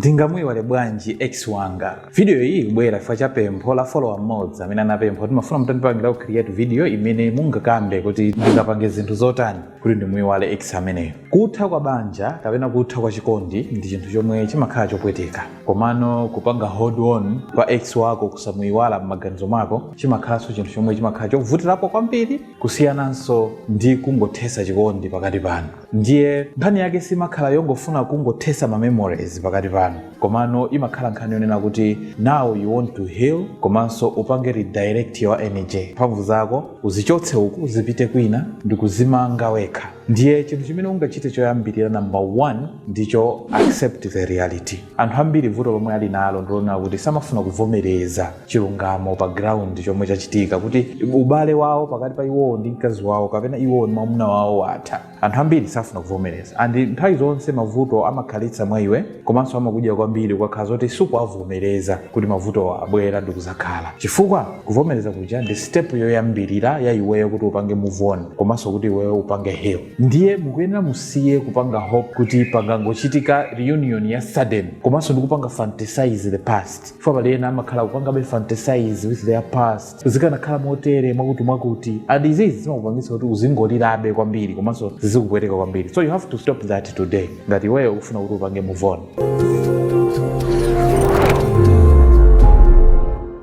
Ungamuiwale Bwanji ex wanga. Video hii kubwera chifukwa cha pempho la follower mmodzi amene anapempha kuti mafuna mutandipangira create video imene mungakambe kuti ndingapange zinthu zotani kuti ndimuiwale ex ameneyo. Kutha kwa banja kapena kutha kwa chikondi ndi chinthu chomwe chimakhala chopweteka. Komano kupanga hold on kwa ex wako kusamuiwala m'maganizo mwako chimakhalanso chinthu chomwe chimakhala chokuvutirapo kwambiri kusiyananso ndi kungothesa chikondi pakati panu. Ndiye nkhani yake simakhala yongofuna kungothesa ma memories pakati panu. Komano imakhala nkhani yonena kuti now you want to heal komanso upange redirect your energy. Mphamvu zako uzichotse uku uzipite kwina ndi kuzimanga wekha. Ndiye chinthu chimene ungachite choyambirira number 1 ndicho accept the reality. Anthu ambiri vuto lomwe ali nalo ndilona kuti samafuna kuvomereza chilungamo pa ground chomwe chachitika kuti ubale wawo pakati pa iwo ndi mkazi wawo kapena iwo ndi mwamuna wawo watha. Anthu ambiri safuna kuvomereza and nthawi zonse mavuto amakhalitsa mwa iwe komanso amakudya kwambiri ukakhala zoti sukuavomereza kuti mavuto abwera ndi kuzakhala. Chifukwa kuvomereza kuja ndi step yoyambirira ya iweyo kuti upange move on komanso kuti iweyo upange heal. Ndiye mukuyenera musiye kupanga hope kuti pangangochitika reunion ya sudden komanso ndikupanga fantasize the past. Chifukwa pali ena amakhala kupangabe fantasize with their past zikanakhala motere mwakuti and izizi zimakupangitsa kuti uzingolirabe kwambiri komanso zizikupweteka kwambiri. So you have to stop that today ngati iweyo ukufuna kuti upange move on.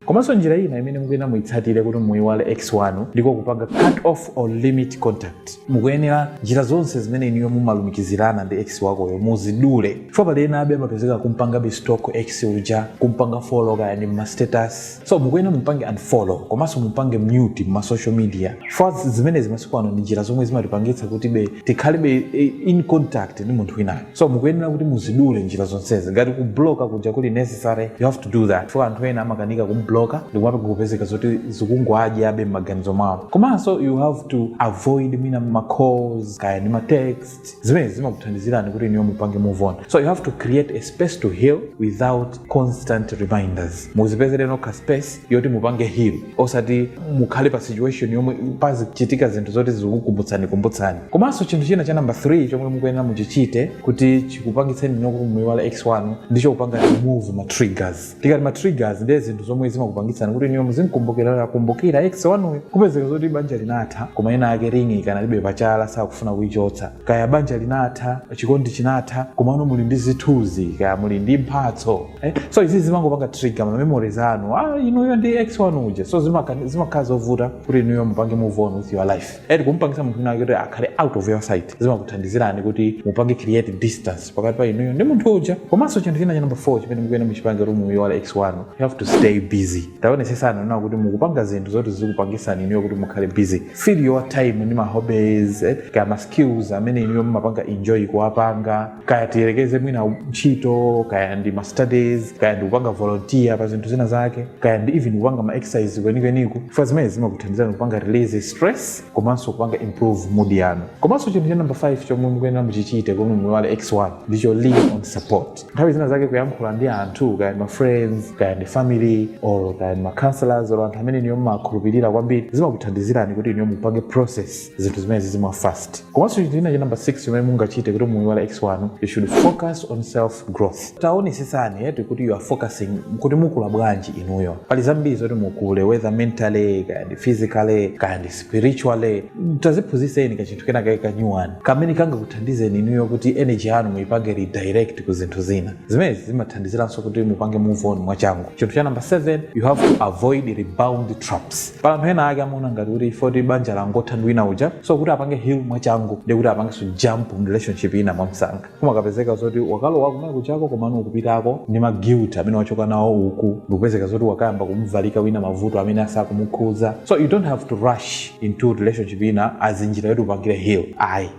Komanso njira ina imene mukuyenera muitsatire kuti muiwale ex wanu ndiko kupanga cut off or limit contact. Mukuyenera njira zonse zimene iniyo mumalumikizirana ndi ex wakoyo muzidule. Chifukwa pali ena abe amapezeka kumpangabe stalk ex uja, kumpanga follow kaya ndi ma status. So mukuyenera mupange unfollow komanso mupange mute ma social media. First zimene zimasiku ano ndi njira zomwe zimatipangitsa kuti tikhalibe in contact ndi munthu wina. So mukuyenera kuti muzidule njira zonsezi. Ngati kubloka kuja kuli necessary you have to do that. Chifukwa anthu ena amakanika kumbloka ndikumape kupezeka zoti zikungwadya abe m'maganizo mwawo. Komanso you have to avoid mina ma calls kaya ndi ma text zimene zimakuthandizirani kuti niyo mupange move on. So you have to create a space to heal without constant reminders. Muzipezere nokha space yoti mupange heal osati mukhale pa situation yomwe pazichitika zinthu zoti zikukumbutsani. Komanso chinthu china cha number 3 chomwe mukuyenera muchichite kuti chikupangitseni noko muiwala ex wanu ndicho kupanga remove ma triggers. Tikati ma triggers ndi zinthu zomwe zimakupangitsani kuti niyo muzinkumbukira ex wanuyo. Kupezeka zoti banja linatha koma ena ake ringi kana libe pachala sakufuna kuichotsa. Kaya banja linatha, chikondi chinatha komano muli ndi zithuzi kaya muli ndi mphatso. So izi zimangopanga trigger ma memories anu. Inuyo ndi ex wanu uje. So zimakhala zovuta kuti niyo mupange move on with your life. Kumpangisa munthu wina kuti akhale out of your sight. Zimakuthandizirani kuti mupange create distance pakati pa inuyo ndi munthu uja. Komanso chinthu china cha number 4 chimene mukuyenera muchipange muiwala ex wanu. You have to stay busy. Taonesesana nona kuti mukupanga zinthu zoti zikupangisani niyo kuti mukhale busy. Fill your time ndi ma hobbies kaya ma skills amene niyo mumapanga enjoy kuwapanga. Kaya tiyerekeze mwina ntchito kaya ndi ma studies kaya ndi kupanga volunteer pa zinthu zina zake kaya ndi even kupanga ma exercise kwenikeniku. For zimene zimakuthandizani kupanga release stress komanso kupanga improve mood yanu. Komanso chinthu cha number 5 chomwe mukuyenera muchichite kuti muiwale ex wanu ndicho lean on support. Nthawi zina zake kuyankhula ndi anthu kaya ma friends kaya ndi family or kaya ma counselors or anthu amene niyo mumakhulupirira kwambiri zimakuthandizirani kuti niyo mupange process zinthu zimene zizimwa fast. Komanso chinthu china cha number 6 chomwe mungachite kuti muiwale ex wanu you should focus on self growth. Taonesesani kuti you are focusing kuti mukula bwanji inuyo. Pali zambiri zoti mukule whether mentally kaya ndi physically kaya ndi spiritually. Taziphunzitseni kachinthu kenaka kanyuwani kamene kangakuthandizeni inuyo kuti energy yanu muipange redirect ku zinthu zina zimene zimathandiziranso kuti mupange move on mwachangu. Chinthu cha number 7 you have to avoid rebound traps. Pala anthu ena ake amuna ngati kuti ifoti banja langotha ndi wina uja so kuti apange heal mwachangu ndi kuti apange jump mu relationship ina mwamsanga. Koma kapezeka zoti wakalowa kumene kuchako komano ukupitako ndi ma guilt amene wachoka nawo uku ndikupezeka zoti wakayamba kumvalika wina mavuto amene asakumukhuza. So you don't have to rush into relationship ina azinjira yoti upangire heal.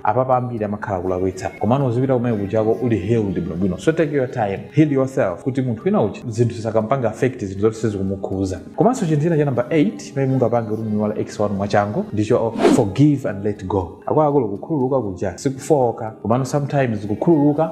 Apapa ambiri amakhala kulakwitsa komano uzipita kumene kuchako uli healed bwinobwino. So take your time, heal yourself kuti munthu wina uja zinthu zisakampanga affect zinthu zoti zikumukhuza. Komanso chinthu china cha number 8 chimene mungapange kuti muyiwale ex wanu mwachangu ndicho forgive and let go. Akuluakulu kukhululuka kuja sikufoka, komano sometimes kukhululuka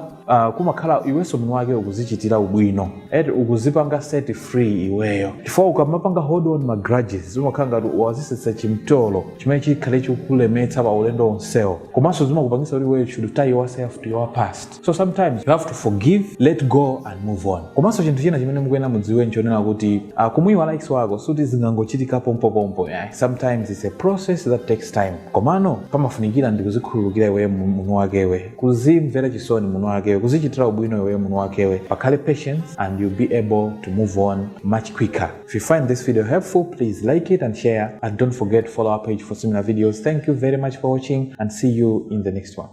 kumakhala iwenso mwini wake ukuzichitira ubwino eti ukuzipanga set free iweyo. Chifukwa ukamapanga hold on ma grudges umakhala ngati wazisetsa chimtolo chimene chikhale chikulemetsa pa ulendo onsewo, komanso zimakupangisa kuti iweyo should tie yourself to your past. So sometimes you have to forgive, let go and move on. Komanso chinthu china chimene mukuyenera mudziwe nchonena kuti kumuyiwala ex wako suti zingangochitika pompo. Sometimes it's a process that takes time. Komano pamafunikira ndi kuzikhululukira iweyo mwini wakewe, kuzimvera chisoni mwini wakewe, kuzichitira ubwino iweyo mwini wakewe, pakhale patience and you'll be able to move on much quicker. If you find this video helpful, please like it and share, and don't forget to follow our page for similar videos. Thank you very much for watching and see you in the next one.